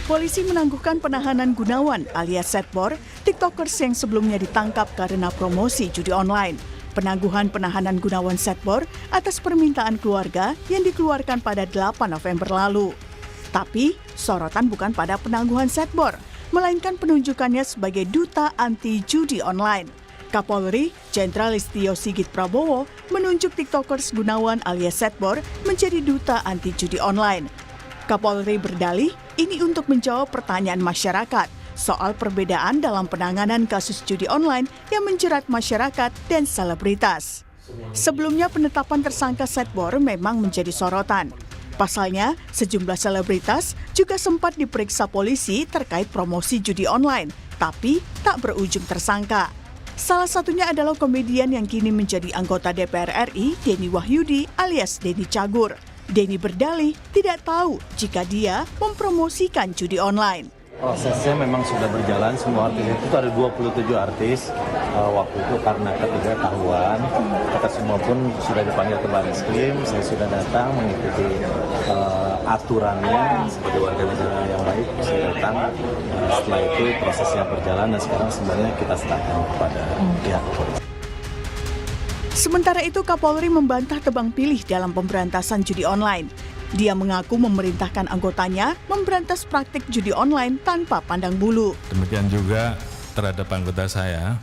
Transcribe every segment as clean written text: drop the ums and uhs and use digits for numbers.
Polisi menangguhkan penahanan Gunawan alias Setbor, tiktokers yang sebelumnya ditangkap karena promosi judi online. Penangguhan penahanan Gunawan Setbor atas permintaan keluarga yang dikeluarkan pada 8 November lalu. Tapi, sorotan bukan pada penangguhan Setbor, melainkan penunjukannya sebagai duta anti judi online. Kapolri, Jenderal Listio Sigit Prabowo, menunjuk tiktokers Gunawan alias Setbor menjadi duta anti judi online. Kapolri berdalih ini untuk menjawab pertanyaan masyarakat soal perbedaan dalam penanganan kasus judi online yang menjerat masyarakat dan selebritas. Sebelumnya penetapan tersangka Setbor memang menjadi sorotan. Pasalnya, sejumlah selebritas juga sempat diperiksa polisi terkait promosi judi online, tapi tak berujung tersangka. Salah satunya adalah komedian yang kini menjadi anggota DPR RI, Denny Wahyudi alias Denny Cagur. Denny berdalih tidak tahu jika dia mempromosikan judi online. Prosesnya memang sudah berjalan, semua artis itu ada 27 artis. Waktu itu karena ketidaktahuan, kita semua pun sudah dipanggil ke Barreskrim, saya sudah datang mengikuti aturannya sebagai warga negara yang baik, saya datang. Setelah itu prosesnya berjalan dan sekarang sebenarnya kita serahkan kepada pihak polisi. Sementara itu, Kapolri membantah tebang pilih dalam pemberantasan judi online. Dia mengaku memerintahkan anggotanya memberantas praktik judi online tanpa pandang bulu. Demikian juga terhadap anggota saya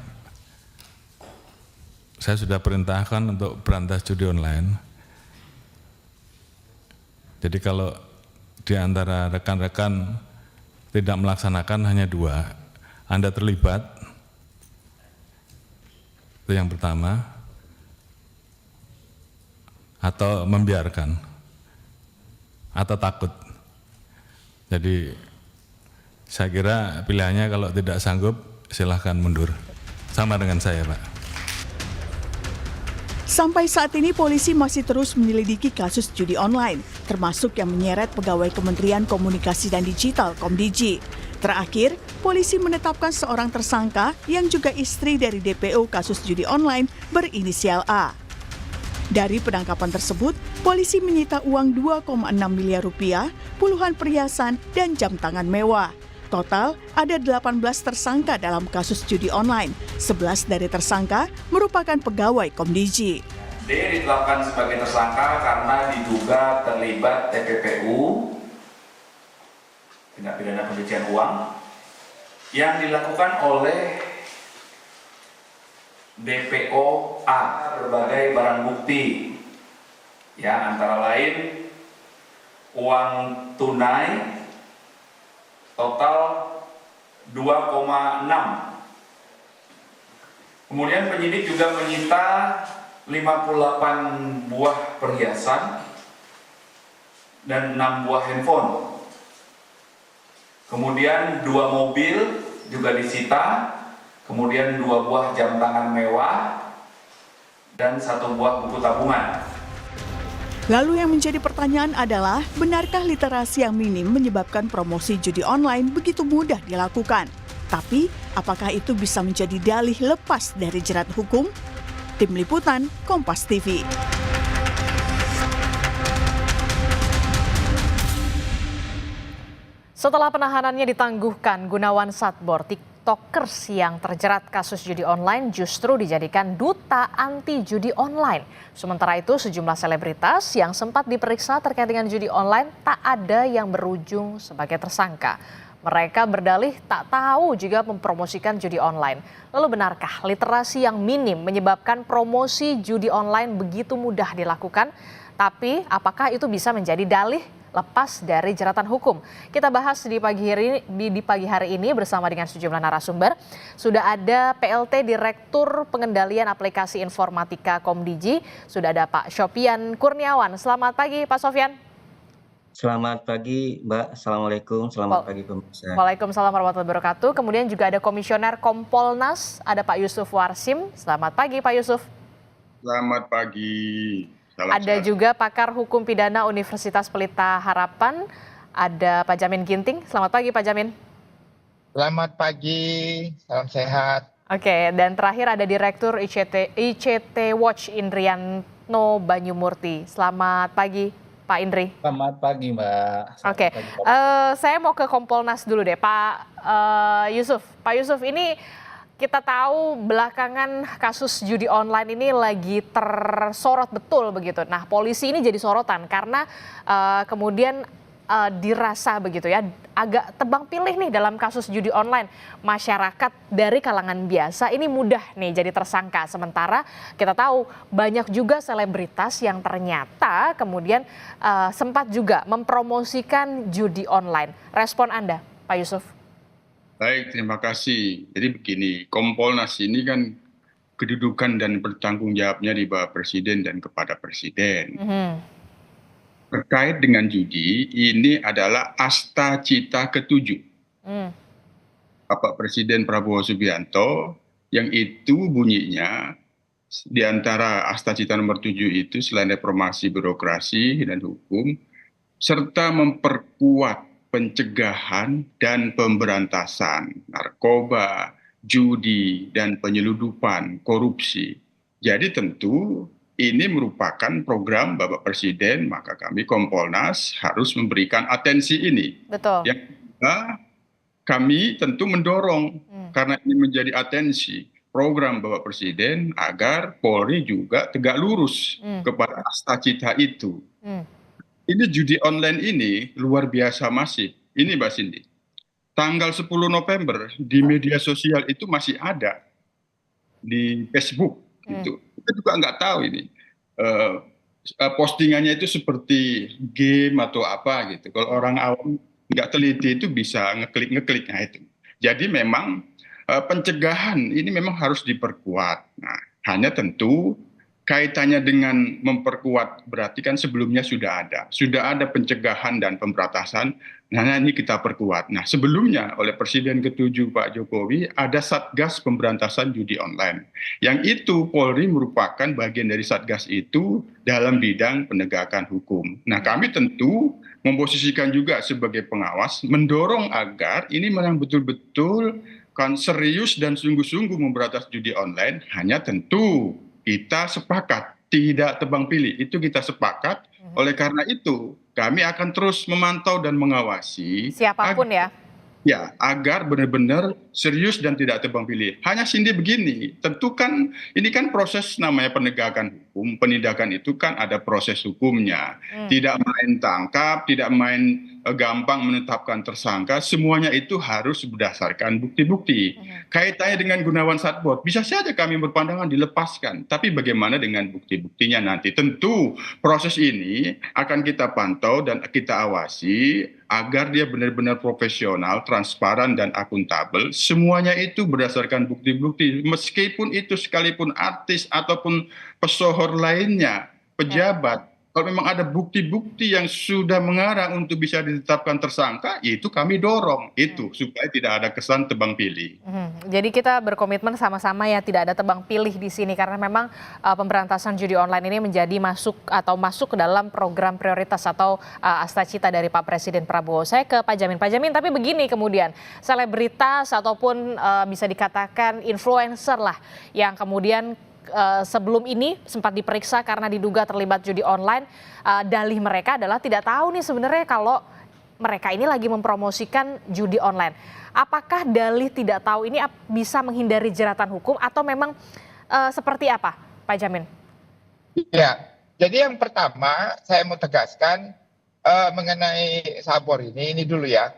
sudah perintahkan untuk berantas judi online. Jadi kalau di antara rekan-rekan tidak melaksanakan hanya 2, Anda terlibat, itu yang pertama, atau membiarkan, atau takut. Jadi saya kira pilihannya kalau tidak sanggup silahkan mundur. Sama dengan saya, Pak. Sampai saat ini polisi masih terus menyelidiki kasus judi online, termasuk yang menyeret pegawai Kementerian Komunikasi dan Digital Komdiji. Terakhir, polisi menetapkan seorang tersangka yang juga istri dari DPO kasus judi online berinisial A. Dari penangkapan tersebut, polisi menyita uang 2,6 miliar rupiah, puluhan perhiasan, dan jam tangan mewah. Total, ada 18 tersangka dalam kasus judi online. 11 dari tersangka merupakan pegawai Komdiji. D ditetapkan sebagai tersangka karena diduga terlibat TPPU, tindak pidana pencucian uang, yang dilakukan oleh DPO A berbagai barang bukti, ya antara lain uang tunai total 2,6. Kemudian penyidik juga menyita 58 buah perhiasan dan 6 buah handphone. Kemudian 2 mobil juga disita. Kemudian 2 buah jam tangan mewah dan 1 buah buku tabungan. Lalu yang menjadi pertanyaan adalah, benarkah literasi yang minim menyebabkan promosi judi online begitu mudah dilakukan? Tapi, apakah itu bisa menjadi dalih lepas dari jerat hukum? Tim Liputan, Kompas TV. Setelah penahanannya ditangguhkan, Gunawan Setbor, tiktokers yang terjerat kasus judi online justru dijadikan duta anti judi online. Sementara itu sejumlah selebritas yang sempat diperiksa terkait dengan judi online tak ada yang berujung sebagai tersangka. Mereka berdalih tak tahu jika mempromosikan judi online. Lalu benarkah literasi yang minim menyebabkan promosi judi online begitu mudah dilakukan? Tapi apakah itu bisa menjadi dalih lepas dari jeratan hukum? Kita bahas di pagi hari ini bersama dengan sejumlah narasumber. Sudah ada PLT Direktur Pengendalian Aplikasi Informatika Komdiji, sudah ada Pak Sofyan Kurniawan. Selamat pagi Pak Sofyan. Selamat pagi Mbak, Assalamualaikum, selamat pagi pemirsa. Waalaikumsalam warahmatullahi wabarakatuh. Kemudian juga ada Komisioner Kompolnas, ada Pak Yusuf Warsim. Selamat pagi Pak Yusuf. Selamat pagi. Ada juga pakar hukum pidana Universitas Pelita Harapan, ada Pak Jamin Ginting. Selamat pagi Pak Jamin. Selamat pagi, salam sehat. Oke, dan terakhir ada Direktur ICT Watch Indrianto Banyumurti. Selamat pagi Pak Indri? Selamat pagi, Mbak. Oke, Selamat pagi, Pak. saya mau ke Kompolnas dulu deh, Pak Yusuf. Pak Yusuf, ini kita tahu belakangan kasus judi online ini lagi tersorot betul begitu. Nah, polisi ini jadi sorotan karena kemudian dirasa begitu ya, agak tebang pilih nih dalam kasus judi online. Masyarakat dari kalangan biasa ini mudah nih jadi tersangka. Sementara kita tahu banyak juga selebritas yang ternyata kemudian sempat juga mempromosikan judi online. Respon Anda, Pak Yusuf? Baik, terima kasih. Jadi begini, Kompolnas ini kan kedudukan dan bertanggung jawabnya di bawah Presiden dan kepada Presiden. Terkait dengan judi, ini adalah asta cita ke-7. Bapak Presiden Prabowo Subianto, yang itu bunyinya di antara asta cita nomor 7 itu selain reformasi birokrasi dan hukum, serta memperkuat pencegahan dan pemberantasan narkoba, judi, dan penyeludupan korupsi. Jadi tentu ini merupakan program Bapak Presiden, maka kami Kompolnas harus memberikan atensi ini. Betul. Yang kedua, kami tentu mendorong, karena ini menjadi atensi program Bapak Presiden agar Polri juga tegak lurus kepada asta cita itu. Ini judi online ini luar biasa masif. Ini Mbak Cindy, tanggal 10 November di media sosial itu masih ada di Facebook. Gitu. Kita juga nggak tahu ini postingannya itu seperti game atau apa gitu. Kalau orang awam nggak teliti itu bisa ngeklik nah itu. Jadi memang pencegahan ini memang harus diperkuat. Nah, hanya tentu kaitannya dengan memperkuat berarti kan sebelumnya sudah ada pencegahan dan pemberantasan. Nah, ini kita perkuat. Nah, sebelumnya oleh Presiden ke-7 Pak Jokowi ada Satgas Pemberantasan Judi Online. Yang itu Polri merupakan bagian dari Satgas itu dalam bidang penegakan hukum. Nah, kami tentu memposisikan juga sebagai pengawas, mendorong agar ini memang betul-betul kan serius dan sungguh-sungguh memberantas judi online. Hanya tentu kita sepakat tidak tebang pilih, itu kita sepakat. Oleh karena itu kami akan terus memantau dan mengawasi Siapapun agar benar-benar serius dan tidak tebang pilih. Hanya Cindy begini, tentu kan ini kan proses namanya penegakan hukum, penindakan itu kan ada proses hukumnya. Tidak main tangkap, tidak main gampang menetapkan tersangka, semuanya itu harus berdasarkan bukti-bukti. Kaitannya dengan Gunawan Satbod, bisa saja kami berpandangan dilepaskan, tapi bagaimana dengan bukti-buktinya nanti? Tentu proses ini akan kita pantau dan kita awasi agar dia benar-benar profesional, transparan, dan akuntabel. Semuanya itu berdasarkan bukti-bukti, meskipun itu sekalipun artis ataupun pesohor lainnya, pejabat. Kalau memang ada bukti-bukti yang sudah mengarah untuk bisa ditetapkan tersangka, itu kami dorong itu supaya tidak ada kesan tebang pilih. Jadi kita berkomitmen sama-sama ya tidak ada tebang pilih di sini karena memang pemberantasan judi online ini menjadi masuk ke dalam program prioritas atau asta cita dari Pak Presiden Prabowo. Saya ke Pak Jamin. Pak Jamin, tapi begini kemudian selebritas ataupun bisa dikatakan influencer lah yang kemudian sebelum ini sempat diperiksa karena diduga terlibat judi online. Dalih mereka adalah tidak tahu nih sebenarnya kalau mereka ini lagi mempromosikan judi online. Apakah dalih tidak tahu ini bisa menghindari jeratan hukum atau memang seperti apa, Pak Jamin? Ya, jadi yang pertama saya mau tegaskan mengenai Sabor ini dulu ya.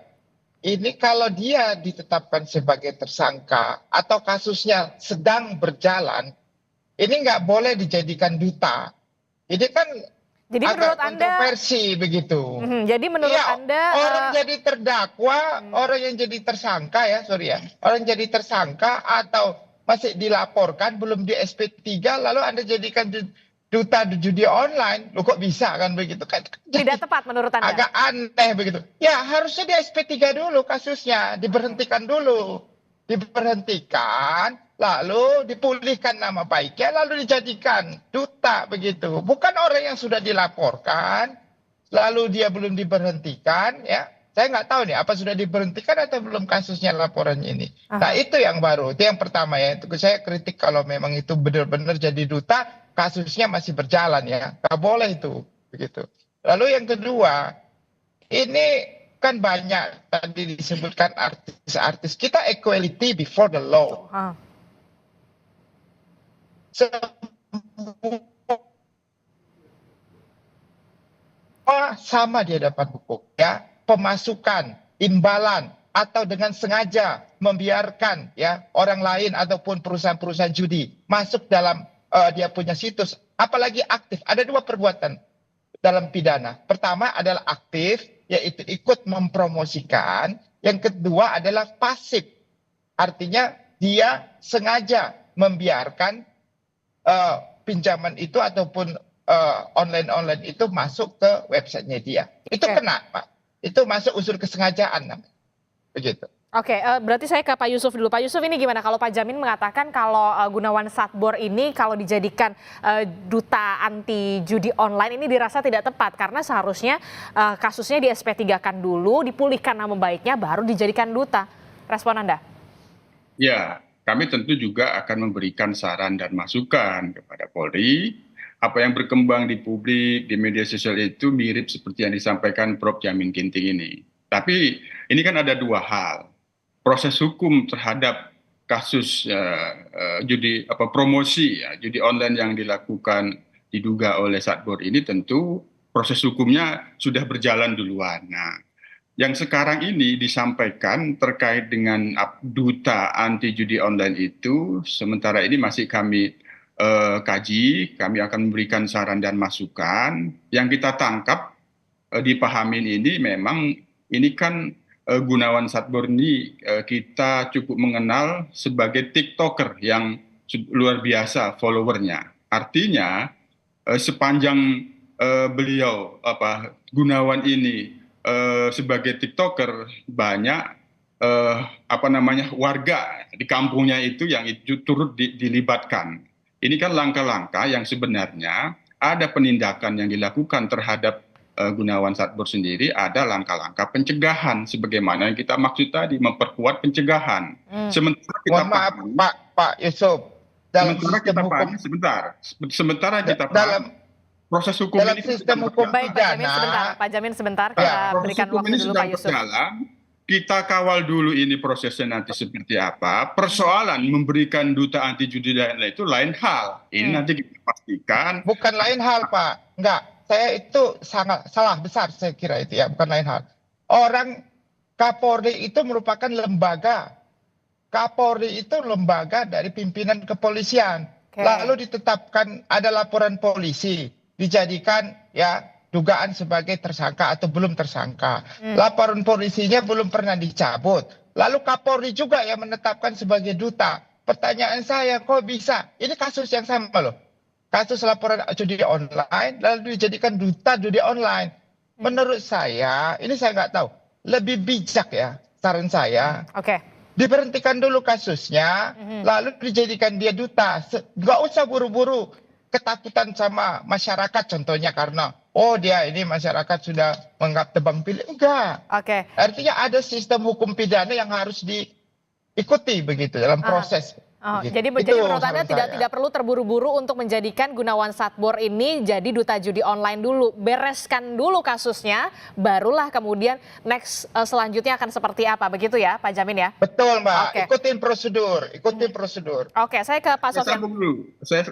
Ini kalau dia ditetapkan sebagai tersangka atau kasusnya sedang berjalan, ini nggak boleh dijadikan duta. Ini kan jadi agak menurut Anda kontroversi begitu. Jadi menurut Anda orang jadi terdakwa, orang yang jadi tersangka orang jadi tersangka atau masih dilaporkan belum di SP3 lalu Anda jadikan duta judi online, lo kok bisa kan begitu kan? Tidak tepat menurut Anda? Agak aneh begitu. Ya harusnya di SP3 dulu kasusnya, diberhentikan dulu. Diberhentikan, lalu dipulihkan nama baiknya, lalu dijadikan duta begitu. Bukan orang yang sudah dilaporkan, lalu dia belum diberhentikan, ya. Saya nggak tahu nih, apa sudah diberhentikan atau belum kasusnya laporannya ini. Nah itu yang baru, itu yang pertama ya. Itu saya kritik kalau memang itu benar-benar jadi duta, kasusnya masih berjalan ya. Nggak boleh itu, begitu. Lalu yang kedua, ini kan banyak tadi disebutkan artis-artis. Kita equality before the law. Semua sama di hadapan hukum, ya. Pemasukan, imbalan, atau dengan sengaja membiarkan ya orang lain ataupun perusahaan-perusahaan judi masuk dalam dia punya situs, apalagi aktif. Ada dua perbuatan dalam pidana. Pertama adalah aktif, yaitu ikut mempromosikan. Yang kedua adalah pasif, artinya dia sengaja membiarkan pinjaman itu ataupun online itu masuk ke websitenya dia. Itu kena, Pak. Itu masuk unsur kesengajaan, begitu. Oke, berarti saya ke Pak Yusuf dulu. Pak Yusuf, ini gimana kalau Pak Jamin mengatakan kalau Gunawan Satbour ini kalau dijadikan duta anti judi online ini dirasa tidak tepat karena seharusnya kasusnya di SP3-kan dulu, dipulihkan nama baiknya, baru dijadikan duta. Respon Anda? Ya, kami tentu juga akan memberikan saran dan masukan kepada Polri. Apa yang berkembang di publik, di media sosial itu mirip seperti yang disampaikan Prof. Jamin Ginting ini. Tapi ini kan ada dua hal. Proses hukum terhadap kasus promosi judi online yang dilakukan diduga oleh Satbour ini tentu proses hukumnya sudah berjalan duluan. Nah, yang sekarang ini disampaikan terkait dengan duta anti judi online itu, sementara ini masih kami kaji, kami akan memberikan saran dan masukan. Yang kita tangkap, dipahamin ini memang ini kan Gunawan Satbour ini kita cukup mengenal sebagai TikToker yang luar biasa followernya. Artinya sepanjang beliau Gunawan ini sebagai TikToker banyak warga di kampungnya itu yang itu turut dilibatkan. Ini kan langkah-langkah yang sebenarnya ada penindakan yang dilakukan terhadap Gunawan Satbour sendiri, ada langkah-langkah pencegahan sebagaimana yang kita maksud tadi, memperkuat pencegahan. Sementara kita Pak Yusuf, dalam sistem hukum sementara kita dalam proses hukum dalam ini sistem hukum pidana. Pak Jamin sebentar, kita berikan waktu dulu Pak Yusuf. Kita kawal dulu ini prosesnya nanti seperti apa. Persoalan memberikan duta anti judi itu lain hal. Ini nanti kita pastikan. Bukan lain hal, Pak. Enggak. Saya itu sangat salah besar, saya kira itu ya, bukan lain hal. Orang Kapolri itu merupakan lembaga. Kapolri itu lembaga dari pimpinan kepolisian. Lalu ditetapkan ada laporan polisi, dijadikan ya dugaan sebagai tersangka atau belum tersangka. Laporan polisinya belum pernah dicabut. Lalu Kapolri juga yang menetapkan sebagai duta. Pertanyaan saya, kok bisa? Ini kasus yang sama loh. Kasus laporan judi online, lalu dijadikan duta judi online. Menurut saya, ini saya nggak tahu, lebih bijak ya, saran saya. Diberhentikan dulu kasusnya, lalu dijadikan dia duta. Nggak usah buru-buru ketakutan sama masyarakat contohnya karena, oh dia ini masyarakat sudah menganggap tebang pilih. Enggak. Artinya ada sistem hukum pidana yang harus diikuti begitu dalam proses. Jadi menurut Anda tidak perlu terburu-buru untuk menjadikan Gunawan Satbour ini jadi duta judi online dulu. Bereskan dulu kasusnya, barulah kemudian next selanjutnya akan seperti apa. Begitu ya Pak Jamin ya? Betul Mbak, ikutin prosedur. Oke, saya ke Pak Sofyan.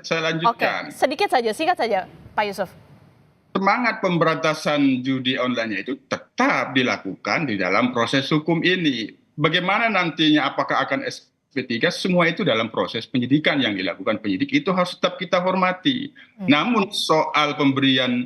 Saya lanjutkan. Sedikit saja, singkat saja Pak Yusuf. Semangat pemberantasan judi online itu tetap dilakukan di dalam proses hukum ini. Bagaimana nantinya, apakah akan SP3, semua itu dalam proses penyidikan yang dilakukan penyidik itu harus tetap kita hormati. Namun soal pemberian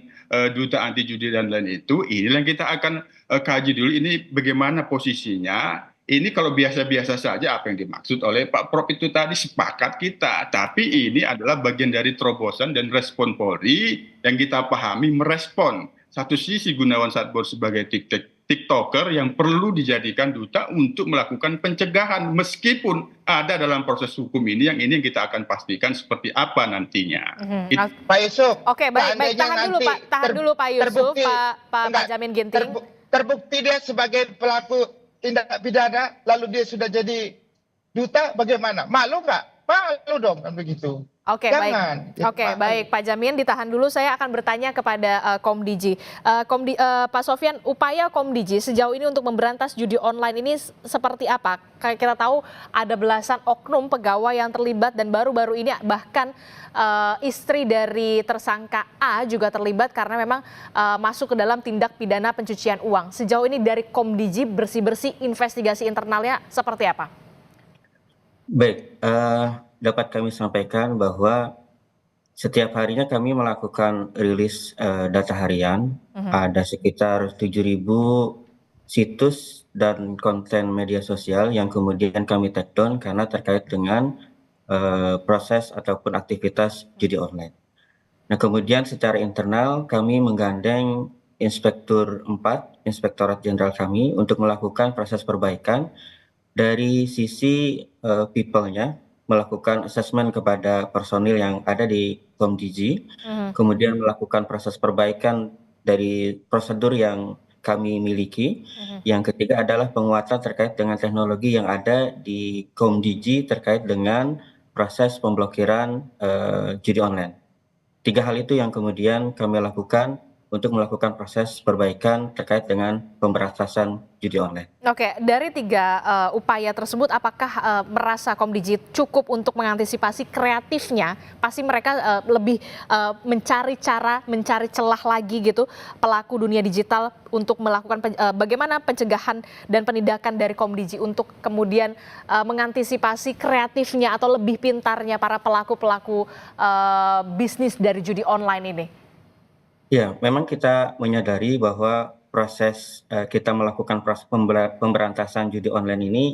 duta anti judi dan lain itu, inilah yang kita akan kaji dulu ini bagaimana posisinya. Ini kalau biasa-biasa saja apa yang dimaksud oleh Pak Prof itu tadi sepakat kita. Tapi ini adalah bagian dari terobosan dan respon Polri yang kita pahami merespon. Satu sisi Gunawan Satbour sebagai TikToker yang perlu dijadikan duta untuk melakukan pencegahan meskipun ada dalam proses hukum ini yang kita akan pastikan seperti apa nantinya. Pak Yusuf. Oke, baik, tahan dulu Pak Yusuf, Pak Jamin Ginting. Terbukti dia sebagai pelaku tindak pidana lalu dia sudah jadi duta, bagaimana? Malu nggak? Malu dong kan begitu. Oke, Jangan. baik. Oke, baik Pak Jamin, ditahan dulu. Saya akan bertanya kepada Komdiji. Pak Sofyan, upaya Komdiji sejauh ini untuk memberantas judi online ini seperti apa? Kayak kita tahu ada belasan oknum pegawai yang terlibat dan baru-baru ini bahkan istri dari tersangka A juga terlibat karena memang masuk ke dalam tindak pidana pencucian uang. Sejauh ini dari Komdiji bersih-bersih investigasi internalnya seperti apa? Baik, dapat kami sampaikan bahwa setiap harinya kami melakukan rilis data harian. Ada sekitar 7.000 situs dan konten media sosial yang kemudian kami take down karena terkait dengan proses ataupun aktivitas judi online. Nah, kemudian secara internal kami menggandeng Inspektur 4, Inspektorat Jenderal kami untuk melakukan proses perbaikan dari sisi people-nya, melakukan assessment kepada personil yang ada di Komdiji, kemudian melakukan proses perbaikan dari prosedur yang kami miliki. Yang ketiga adalah penguatan terkait dengan teknologi yang ada di Komdiji terkait dengan proses pemblokiran judi online. 3 hal itu yang kemudian kami lakukan untuk melakukan proses perbaikan terkait dengan pemberantasan judi online. Oke, dari 3 upaya tersebut, apakah merasa Komdiji cukup untuk mengantisipasi kreatifnya? Pasti mereka lebih mencari cara, mencari celah lagi gitu, pelaku dunia digital untuk melakukan bagaimana pencegahan dan penindakan dari Komdiji untuk kemudian mengantisipasi kreatifnya atau lebih pintarnya para pelaku-pelaku bisnis dari judi online ini? Ya, memang kita menyadari bahwa proses kita melakukan proses pemberantasan judi online ini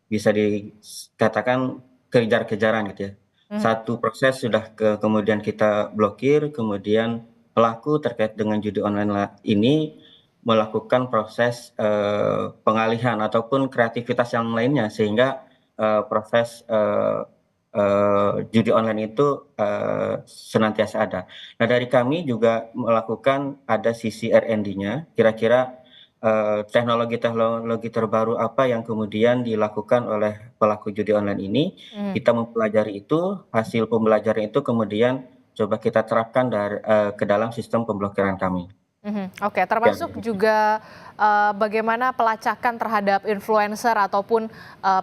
bisa dikatakan kejar-kejaran gitu ya. Satu proses sudah kemudian kita blokir, kemudian pelaku terkait dengan judi online ini melakukan proses pengalihan ataupun kreativitas yang lainnya sehingga proses judi online itu senantiasa ada. Nah, dari kami juga melakukan ada sisi R&D-nya, kira-kira teknologi terbaru apa yang kemudian dilakukan oleh pelaku judi online ini. Kita mempelajari itu, hasil pembelajaran itu kemudian coba kita terapkan ke dalam sistem pemblokiran kami. Oke, termasuk juga bagaimana pelacakan terhadap influencer ataupun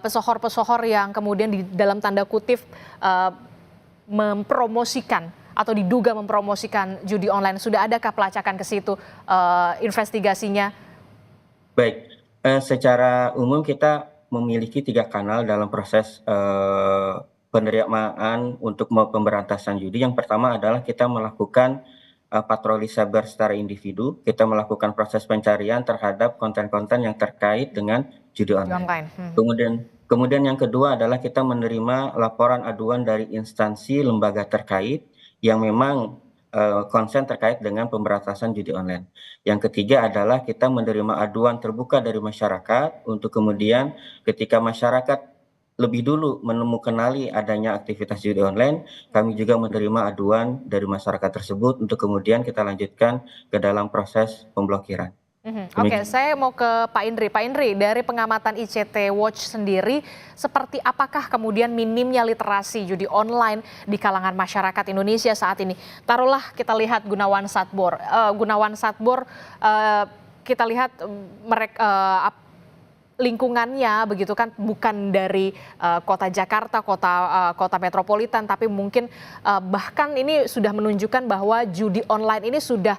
pesohor-pesohor yang kemudian di dalam tanda kutip mempromosikan atau diduga mempromosikan judi online. Sudah adakah pelacakan ke situ investigasinya? Baik, secara umum kita memiliki 3 kanal dalam proses penerimaan untuk pemberantasan judi. Yang pertama adalah kita melakukan patroli cyber secara individu, kita melakukan proses pencarian terhadap konten-konten yang terkait dengan judi online. Kemudian yang kedua adalah kita menerima laporan aduan dari instansi lembaga terkait yang memang konsen terkait dengan pemberantasan judi online. Yang ketiga adalah kita menerima aduan terbuka dari masyarakat untuk kemudian ketika masyarakat lebih dulu menemukan adanya aktivitas judi online, kami juga menerima aduan dari masyarakat tersebut untuk kemudian kita lanjutkan ke dalam proses pemblokiran. Oke, saya mau ke Pak Indri. Pak Indri, dari pengamatan ICT Watch sendiri, seperti apakah kemudian minimnya literasi judi online di kalangan masyarakat Indonesia saat ini? Taruhlah kita lihat Gunawan Satbour. Kita lihat mereka lingkungannya begitu kan bukan dari kota Jakarta, kota metropolitan, tapi mungkin bahkan ini sudah menunjukkan bahwa judi online ini sudah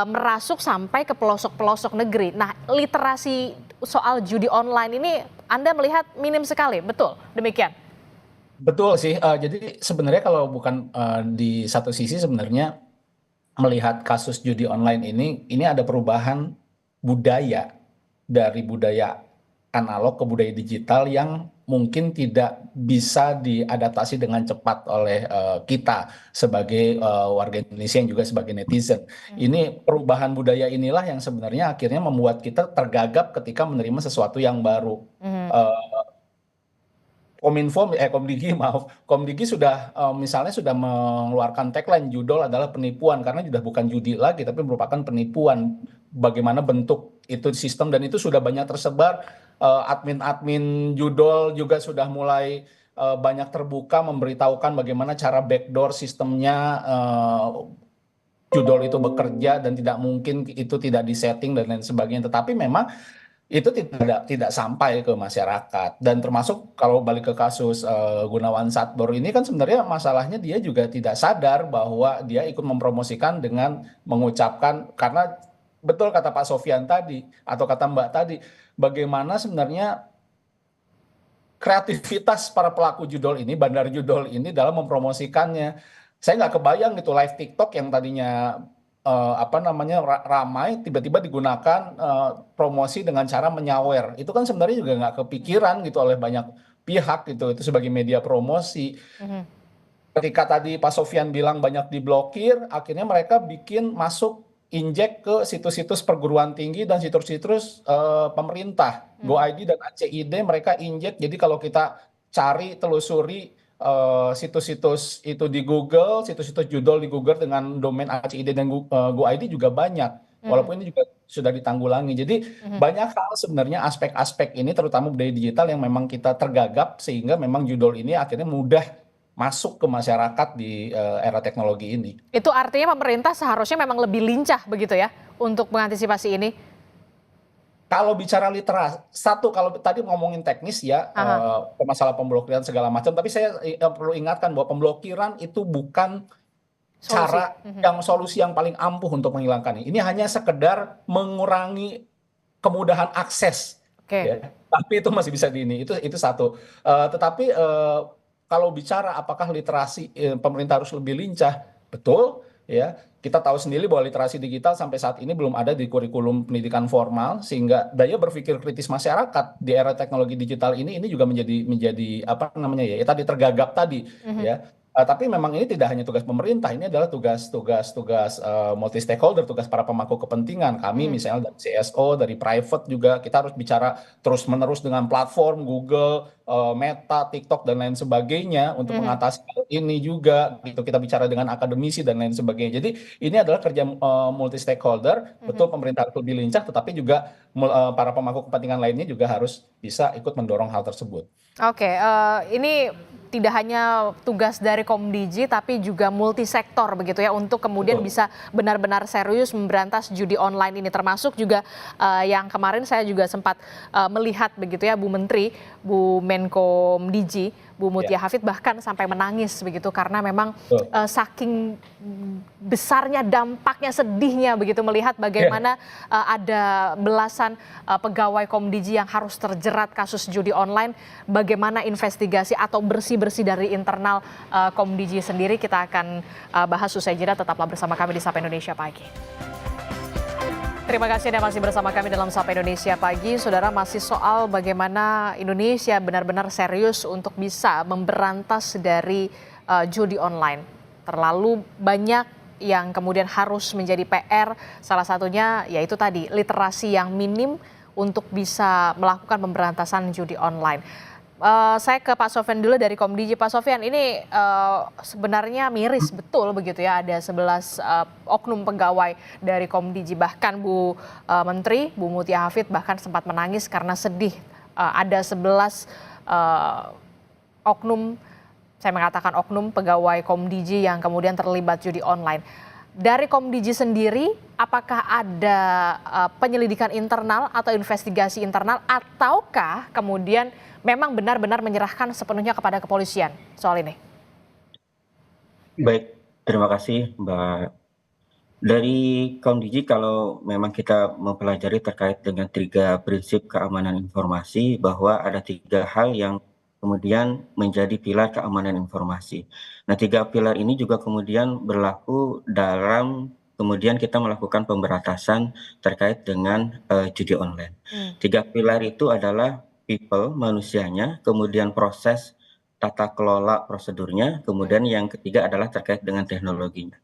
merasuk sampai ke pelosok-pelosok negeri. Nah, literasi soal judi online ini Anda melihat minim sekali, betul demikian? Betul sih, jadi sebenarnya kalau bukan di satu sisi sebenarnya melihat kasus judi online ini ada perubahan budaya dari budaya analog ke budaya digital yang mungkin tidak bisa diadaptasi dengan cepat oleh kita sebagai warga Indonesia yang juga sebagai netizen. Ini perubahan budaya inilah yang sebenarnya akhirnya membuat kita tergagap ketika menerima sesuatu yang baru. Komdigi sudah misalnya sudah mengeluarkan tagline judol adalah penipuan karena sudah bukan judi lagi tapi merupakan penipuan. Bagaimana bentuk itu sistem dan itu sudah banyak tersebar. Admin-admin judol juga sudah mulai banyak terbuka memberitahukan bagaimana cara backdoor sistemnya judul itu bekerja dan tidak mungkin itu tidak disetting dan lain sebagainya. Tetapi memang itu tidak sampai ke masyarakat. Dan termasuk kalau balik ke kasus Gunawan Satbor ini kan sebenarnya masalahnya dia juga tidak sadar bahwa dia ikut mempromosikan dengan mengucapkan, karena betul kata Pak Sofyan tadi atau kata Mbak tadi, bagaimana sebenarnya kreativitas para pelaku judul ini, bandar judul ini dalam mempromosikannya. Saya nggak kebayang gitu live TikTok yang tadinya ramai tiba-tiba digunakan promosi dengan cara menyawer. Itu kan sebenarnya juga nggak kepikiran gitu oleh banyak pihak gitu. Itu sebagai media promosi. Ketika tadi Pak Sofyan bilang banyak diblokir, akhirnya mereka bikin masuk injek ke situs-situs perguruan tinggi dan situs-situs pemerintah. GoID dan ACID mereka injek. Jadi kalau kita cari, telusuri situs-situs itu di Google, situs-situs judul di Google dengan domain ACID dan GoID juga banyak. Walaupun ini juga sudah ditanggulangi. Jadi banyak hal sebenarnya aspek-aspek ini terutama budaya digital yang memang kita tergagap sehingga memang judul ini akhirnya mudah masuk ke masyarakat di era teknologi ini. Itu artinya pemerintah seharusnya memang lebih lincah begitu ya untuk mengantisipasi ini? Kalau bicara literasi, kalau tadi ngomongin teknis ya, masalah pemblokiran segala macam, tapi saya perlu ingatkan bahwa pemblokiran itu bukan solusi yang paling ampuh untuk menghilangkan ini. Ini hanya sekedar mengurangi kemudahan akses. Ya. Tapi itu masih bisa itu satu. Tetapi kalau bicara apakah literasi pemerintah harus lebih lincah, betul ya. Kita tahu sendiri bahwa literasi digital sampai saat ini belum ada di kurikulum pendidikan formal, sehingga daya berpikir kritis masyarakat di era teknologi digital ini juga menjadi tadi tergagap tadi ya. Tapi memang ini tidak hanya tugas pemerintah, ini adalah tugas multi stakeholder, tugas para pemangku kepentingan. Kami misalnya dari CSO, dari private juga kita harus bicara terus-menerus dengan platform Google, Meta, TikTok dan lain sebagainya untuk mengatasi hal ini juga. Gitu kita bicara dengan akademisi dan lain sebagainya. Jadi ini adalah kerja multi stakeholder. Betul pemerintah harus lebih lincah, tetapi juga para pemangku kepentingan lainnya juga harus bisa ikut mendorong hal tersebut. Oke, ini tidak hanya tugas dari Komdigi tapi juga multisektor begitu ya untuk kemudian bisa benar-benar serius memberantas judi online ini, termasuk juga yang kemarin saya juga sempat melihat begitu ya Bu Menteri, Bu Menko Komdigi, Bu Mutia Hafid bahkan sampai menangis begitu karena memang saking besarnya dampaknya, sedihnya begitu melihat bagaimana ada belasan pegawai Komdigi yang harus terjerat kasus judi online, bagaimana investigasi atau bersih-bersih dari internal Komdigi sendiri. Kita akan bahas usai jeda, tetaplah bersama kami di Sapa Indonesia Pagi. Terima kasih Anda masih bersama kami dalam Sapa Indonesia Pagi. Saudara, masih soal bagaimana Indonesia benar-benar serius untuk bisa memberantas dari judi online. Terlalu banyak yang kemudian harus menjadi PR, salah satunya yaitu tadi literasi yang minim untuk bisa melakukan pemberantasan judi online. Saya ke Pak Sofyan dulu dari Komdigi. Pak Sofyan, ini sebenarnya miris betul begitu ya, ada 11 oknum pegawai dari Komdigi, bahkan Bu Menteri, Bu Mutia Hafid bahkan sempat menangis karena sedih. Ada 11 oknum, saya mengatakan oknum pegawai Komdigi yang kemudian terlibat judi online. Dari Komdigi sendiri, apakah ada penyelidikan internal atau investigasi internal, ataukah kemudian memang benar-benar menyerahkan sepenuhnya kepada kepolisian soal ini? Baik, terima kasih Mbak. Dari Komdigi, kalau memang kita mempelajari terkait dengan 3 prinsip keamanan informasi, bahwa ada 3 hal yang kemudian menjadi pilar keamanan informasi. Nah, 3 pilar ini juga kemudian berlaku dalam kemudian kita melakukan pemberantasan terkait dengan judi online. 3 pilar itu adalah people, manusianya, kemudian proses tata kelola prosedurnya, kemudian yang ketiga adalah terkait dengan teknologinya.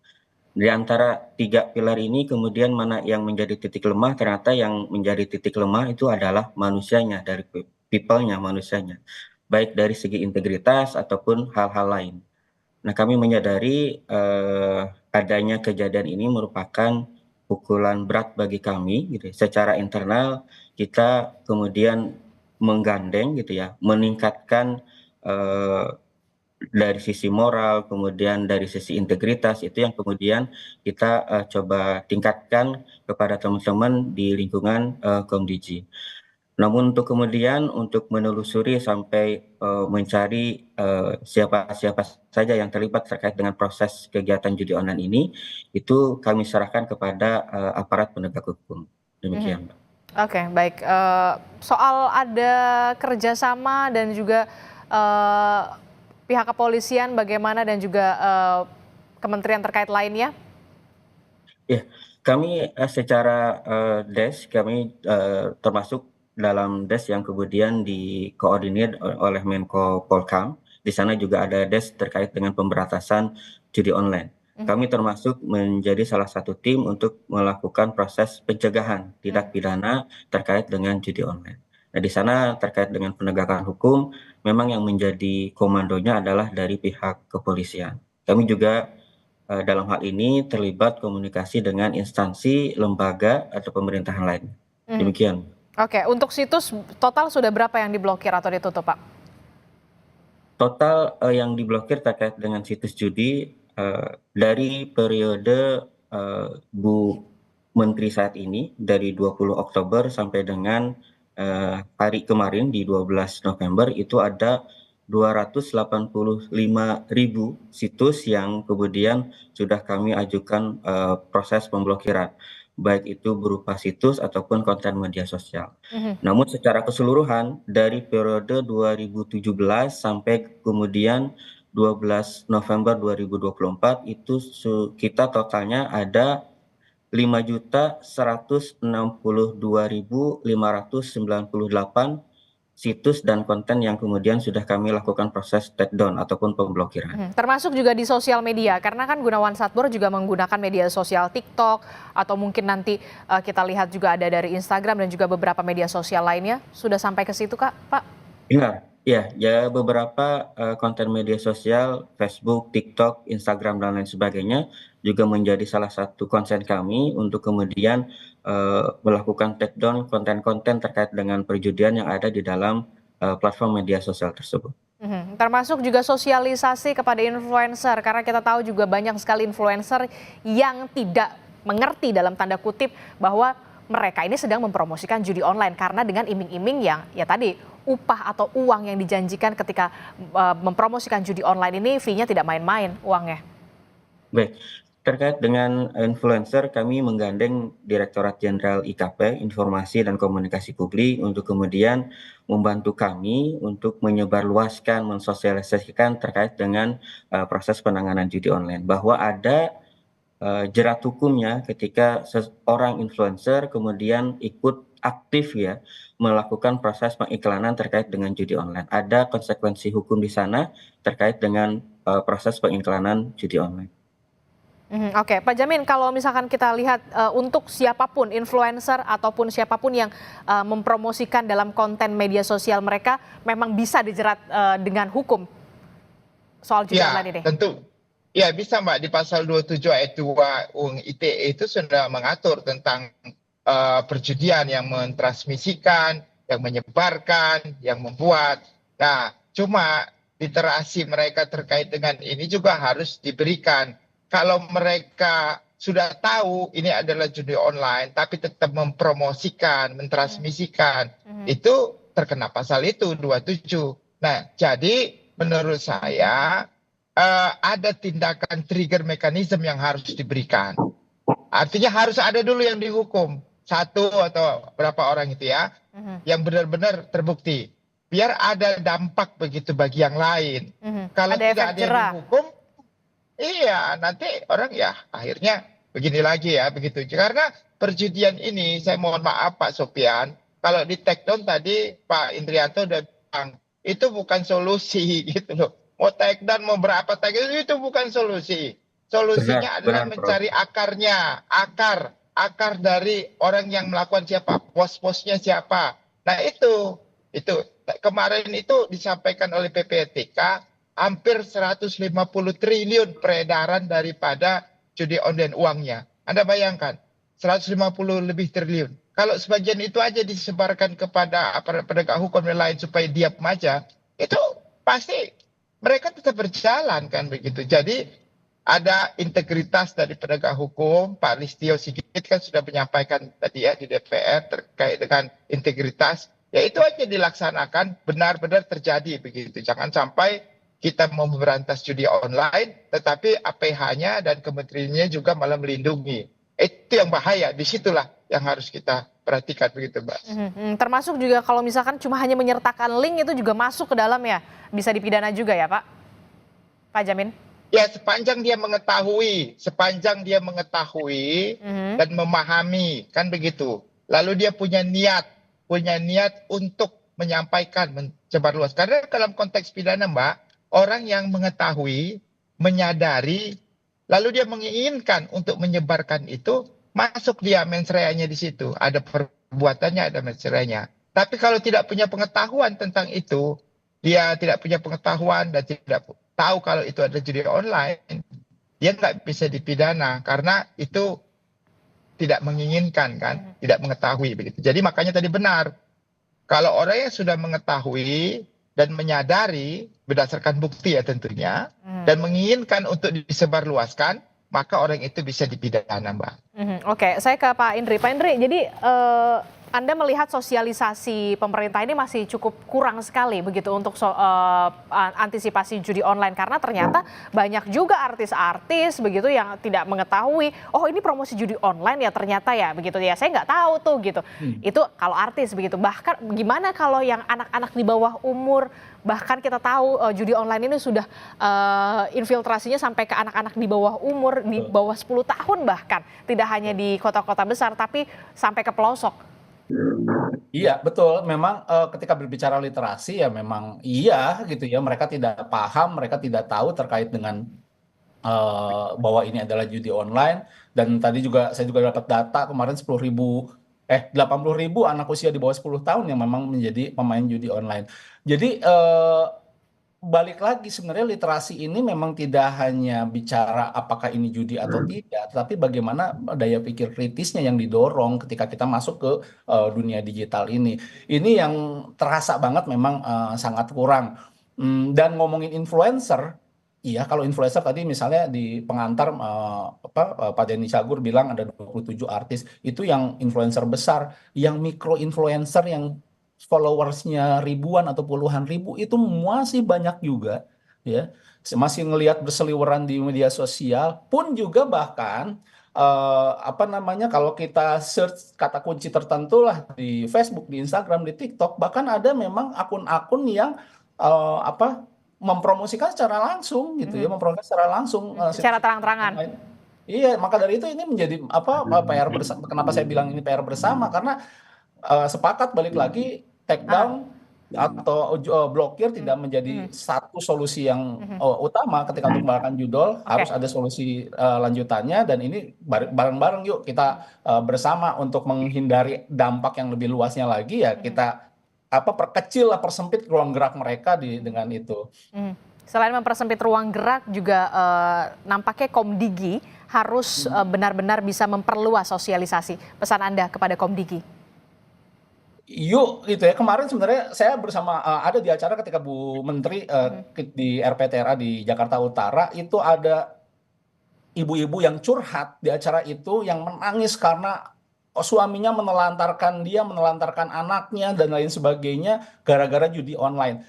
Di antara 3 pilar ini kemudian mana yang menjadi titik lemah, ternyata yang menjadi titik lemah itu adalah manusianya, dari people-nya, manusianya. Baik dari segi integritas ataupun hal-hal lain. Nah, kami menyadari adanya kejadian ini merupakan pukulan berat bagi kami gitu. Secara internal kita kemudian menggandeng gitu ya, meningkatkan eh, dari sisi moral, kemudian dari sisi integritas, itu yang kemudian kita coba tingkatkan kepada teman-teman di lingkungan Komdiji. Namun untuk menelusuri sampai mencari siapa-siapa saja yang terlibat terkait dengan proses kegiatan judi online ini, itu kami serahkan kepada aparat penegak hukum. Demikian, Mbak. Oke, baik. Soal ada kerjasama dan juga pihak kepolisian bagaimana dan juga kementerian terkait lainnya? Ya, kami secara kami termasuk dalam yang kemudian dikoordinir oleh Menko Polkam. Di sana juga ada terkait dengan pemberantasan judi online. Kami termasuk menjadi salah satu tim untuk melakukan proses pencegahan tindak pidana terkait dengan judi online. Nah, di sana terkait dengan penegakan hukum, memang yang menjadi komandonya adalah dari pihak kepolisian. Kami juga dalam hal ini terlibat komunikasi dengan instansi, lembaga, atau pemerintahan lain. Demikian. Oke, untuk situs total sudah berapa yang diblokir atau ditutup, Pak? Total yang diblokir terkait dengan situs judi dari periode Bu Menteri saat ini, dari 20 Oktober sampai dengan hari kemarin di 12 November, itu ada 285.000 situs yang kemudian sudah kami ajukan proses pemblokiran, baik itu berupa situs ataupun konten media sosial. Namun secara keseluruhan dari periode 2017 sampai kemudian 12 November 2024 itu kita totalnya ada 5.162.598 situs dan konten yang kemudian sudah kami lakukan proses take down ataupun pemblokiran. Termasuk juga di sosial media, karena kan Gunawan Satbour juga menggunakan media sosial TikTok, atau mungkin nanti kita lihat juga ada dari Instagram dan juga beberapa media sosial lainnya. Sudah sampai ke situ, Kak, Pak? Benar, ya beberapa konten media sosial, Facebook, TikTok, Instagram, dan lain sebagainya juga menjadi salah satu concern kami untuk kemudian melakukan take down konten-konten terkait dengan perjudian yang ada di dalam platform media sosial tersebut. Termasuk juga sosialisasi kepada influencer, karena kita tahu juga banyak sekali influencer yang tidak mengerti dalam tanda kutip bahwa mereka ini sedang mempromosikan judi online, karena dengan iming-iming yang ya tadi upah atau uang yang dijanjikan ketika mempromosikan judi online ini fee-nya tidak main-main uangnya. Baik. Terkait dengan influencer, kami menggandeng Direktorat Jenderal IKP, Informasi dan Komunikasi Publik, untuk kemudian membantu kami untuk menyebarluaskan, mensosialisasikan terkait dengan proses penanganan judi online. Bahwa ada jerat hukumnya ketika seorang influencer kemudian ikut aktif ya melakukan proses pengiklanan terkait dengan judi online. Ada konsekuensi hukum di sana terkait dengan proses pengiklanan judi online. Oke, Pak Jamin, kalau misalkan kita lihat untuk siapapun influencer ataupun siapapun yang mempromosikan dalam konten media sosial mereka memang bisa dijerat dengan hukum soal judi online ini? Tentu. Ya, bisa, Mbak. Di pasal 27 ayat 2 UU ITE itu sudah mengatur tentang perjudian yang mentransmisikan, yang menyebarkan, yang membuat. Nah, cuma literasi mereka terkait dengan ini juga harus diberikan. Kalau mereka sudah tahu ini adalah judi online, tapi tetap mempromosikan, mentransmisikan, itu terkena pasal itu 27. Nah, jadi menurut saya ada tindakan trigger mekanisme yang harus diberikan. Artinya harus ada dulu yang dihukum, satu atau berapa orang itu ya, yang benar-benar terbukti. Biar ada dampak begitu bagi yang lain. Kalau ada tidak efek ada yang jerah. dihukum, iya, nanti orang ya akhirnya begini lagi ya, begitu. Karena perjudian ini, saya mohon maaf Pak Sofian, kalau di take down tadi Pak Indrianto udah bilang, itu bukan solusi gitu loh. Mau take down, mau berapa take down, itu bukan solusi. Solusinya adalah mencari akarnya, akar dari orang yang melakukan siapa, pos-posnya siapa. Nah itu kemarin itu disampaikan oleh PPTK, hampir 150 triliun peredaran daripada judi online uangnya. Anda bayangkan, 150 lebih triliun. Kalau sebagian itu aja disebarkan kepada aparat penegak hukum yang lain supaya diam aja, itu pasti mereka tetap berjalan kan begitu. Jadi ada integritas dari penegak hukum. Pak Listio Sigit kan sudah menyampaikan tadi ya di DPR terkait dengan integritas. Ya itu aja dilaksanakan benar-benar terjadi begitu. Jangan sampai kita mau memberantas judi online, tetapi APH-nya dan kementeriannya juga malah melindungi. Itu yang bahaya. Disitulah yang harus kita perhatikan begitu, Mbak. Termasuk juga kalau misalkan cuma hanya menyertakan link itu juga masuk ke dalam ya, bisa dipidana juga ya Pak? Pak Jamin? Ya sepanjang dia mengetahui dan memahami, kan begitu. Lalu dia punya niat untuk menyampaikan, menyebarluas. Karena dalam konteks pidana, Mbak, orang yang mengetahui, menyadari, lalu dia menginginkan untuk menyebarkan itu, masuk dia mens reanya di situ. Ada perbuatannya, ada mens reanya. Tapi kalau tidak punya pengetahuan tentang itu, dia tidak punya pengetahuan dan tidak tahu kalau itu ada judi online, dia nggak bisa dipidana karena itu tidak menginginkan kan, tidak mengetahui begitu. Jadi makanya tadi benar, kalau orang yang sudah mengetahui dan menyadari berdasarkan bukti ya tentunya, dan menginginkan untuk disebarluaskan, maka orang itu bisa dipidana, Mbak. Oke, saya ke Pak Indri. Pak Indri, jadi Anda melihat sosialisasi pemerintah ini masih cukup kurang sekali begitu untuk antisipasi judi online, karena ternyata banyak juga artis-artis begitu yang tidak mengetahui, oh ini promosi judi online ya ternyata ya begitu ya, saya nggak tahu tuh gitu. Itu kalau artis begitu. Bahkan gimana kalau yang anak-anak di bawah umur, bahkan kita tahu judi online ini sudah infiltrasinya sampai ke anak-anak di bawah umur, di bawah 10 tahun bahkan. Tidak hanya di kota-kota besar, tapi sampai ke pelosok. Iya, betul. Memang ketika berbicara literasi ya memang iya gitu ya. Mereka tidak paham, mereka tidak tahu terkait dengan bahwa ini adalah judi online. Dan tadi juga saya juga dapat data kemarin 80.000 anak usia di bawah 10 tahun yang memang menjadi pemain judi online. Jadi balik lagi sebenarnya literasi ini memang tidak hanya bicara apakah ini judi atau tidak, tetapi bagaimana daya pikir kritisnya yang didorong ketika kita masuk ke dunia digital ini. Ini yang terasa banget memang sangat kurang. Dan ngomongin influencer, iya kalau influencer tadi misalnya di pengantar Pak Denny Cagur bilang ada 27 artis, itu yang influencer besar, yang mikro influencer yang followersnya ribuan atau puluhan ribu itu masih banyak juga ya, masih ngelihat berseliweran di media sosial pun juga. Bahkan kalau kita search kata kunci tertentu lah di Facebook, di Instagram, di TikTok, bahkan ada memang akun-akun yang mempromosikan secara langsung gitu ya, mempromosikan secara langsung secara terang-terangan. Iya, maka dari itu ini menjadi PR bersama. Kenapa saya bilang ini PR bersama? Karena sepakat balik lagi, take down atau blokir tidak menjadi satu solusi yang utama ketika untuk membatalkan judul. Harus ada solusi lanjutannya, dan ini bareng-bareng yuk kita bersama untuk menghindari dampak yang lebih luasnya lagi ya. Kita perkecil lah, persempit ruang gerak mereka dengan itu. Selain mempersempit ruang gerak juga nampaknya Komdigi harus benar-benar bisa memperluas sosialisasi. Pesan Anda kepada Komdigi? Yuk gitu ya. Kemarin sebenarnya saya bersama ada di acara ketika Bu Menteri di RPTRA di Jakarta Utara, itu ada ibu-ibu yang curhat di acara itu, yang menangis karena suaminya menelantarkan dia, menelantarkan anaknya dan lain sebagainya gara-gara judi online.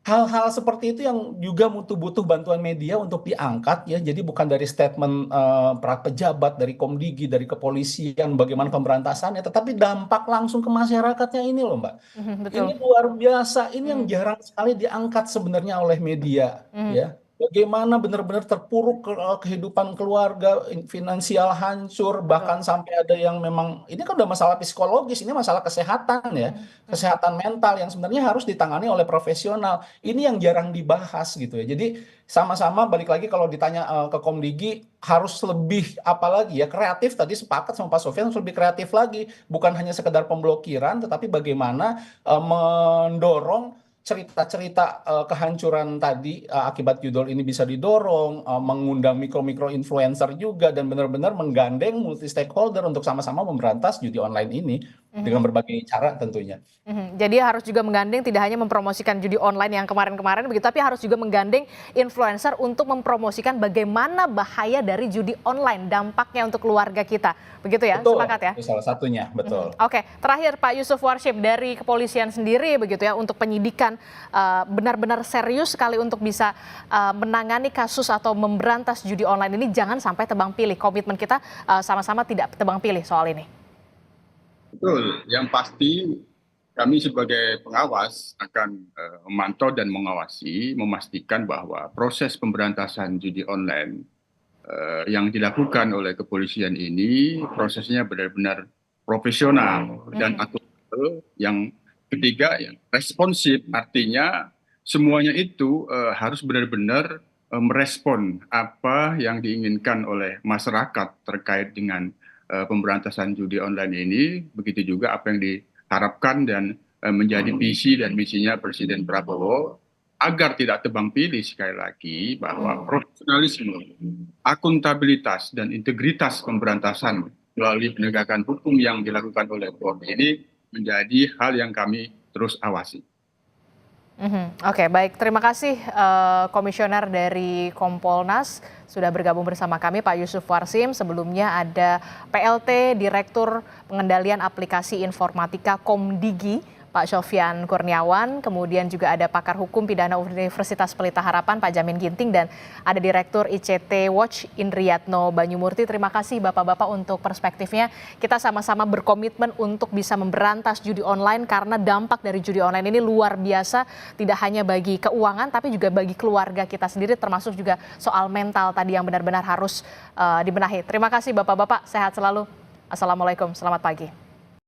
Hal-hal seperti itu yang juga butuh bantuan media untuk diangkat ya. Jadi bukan dari statement para pejabat, dari Komdigi, dari kepolisian bagaimana pemberantasannya, tetapi dampak langsung ke masyarakatnya ini loh, Mbak. Betul. Ini luar biasa. Ini yang jarang sekali diangkat sebenarnya oleh media ya. Bagaimana benar-benar terpuruk kehidupan keluarga, finansial hancur, bahkan sampai ada yang memang ini kan udah masalah psikologis, ini masalah kesehatan ya, kesehatan mental yang sebenarnya harus ditangani oleh profesional. Ini yang jarang dibahas gitu ya. Jadi sama-sama balik lagi, kalau ditanya ke Komdigi harus lebih apalagi ya, kreatif. Tadi sepakat sama Pak Sofyan, harus lebih kreatif lagi, bukan hanya sekedar pemblokiran, tetapi bagaimana mendorong cerita-cerita kehancuran tadi akibat judul ini bisa didorong, mengundang mikro-mikro influencer juga, dan benar-benar menggandeng multi stakeholder untuk sama-sama memberantas judi online ini. dengan berbagai cara tentunya. Jadi harus juga menggandeng tidak hanya mempromosikan judi online yang kemarin-kemarin begitu, tapi harus juga menggandeng influencer untuk mempromosikan bagaimana bahaya dari judi online, dampaknya untuk keluarga kita. Begitu ya, Betul, sepakat ya? itu salah satunya, betul. Oke, terakhir Pak Yusuf Warshim dari kepolisian sendiri begitu ya untuk penyidikan benar-benar serius sekali untuk bisa menangani kasus atau memberantas judi online ini, jangan sampai tebang pilih. Komitmen kita sama-sama tidak tebang pilih soal ini. Betul, yang pasti kami sebagai pengawas akan memantau dan mengawasi, memastikan bahwa proses pemberantasan judi online yang dilakukan oleh kepolisian ini prosesnya benar-benar profesional dan akuntabel. Yang ketiga, yang responsif, artinya semuanya itu harus benar-benar merespon apa yang diinginkan oleh masyarakat terkait dengan pemberantasan judi online ini, begitu juga apa yang diharapkan dan menjadi visi dan misinya Presiden Prabowo, agar tidak tebang pilih sekali lagi bahwa profesionalisme, akuntabilitas dan integritas pemberantasan melalui penegakan hukum yang dilakukan oleh Polri ini menjadi hal yang kami terus awasi. Oke, baik. Terima kasih Komisioner dari Kompolnas sudah bergabung bersama kami, Pak Yusuf Warshim. Sebelumnya ada PLT Direktur Pengendalian Aplikasi Informatika Komdigi, Pak Sofyan Kurniawan. Kemudian juga ada pakar hukum pidana Universitas Pelita Harapan, Pak Jamin Ginting, dan ada Direktur ICT Watch Indriyatno Banyumurti. Terima kasih Bapak-Bapak untuk perspektifnya. Kita sama-sama berkomitmen untuk bisa memberantas judi online karena dampak dari judi online ini luar biasa, tidak hanya bagi keuangan tapi juga bagi keluarga kita sendiri, termasuk juga soal mental tadi yang benar-benar harus dibenahi. Terima kasih Bapak-Bapak, sehat selalu. Assalamualaikum, selamat pagi.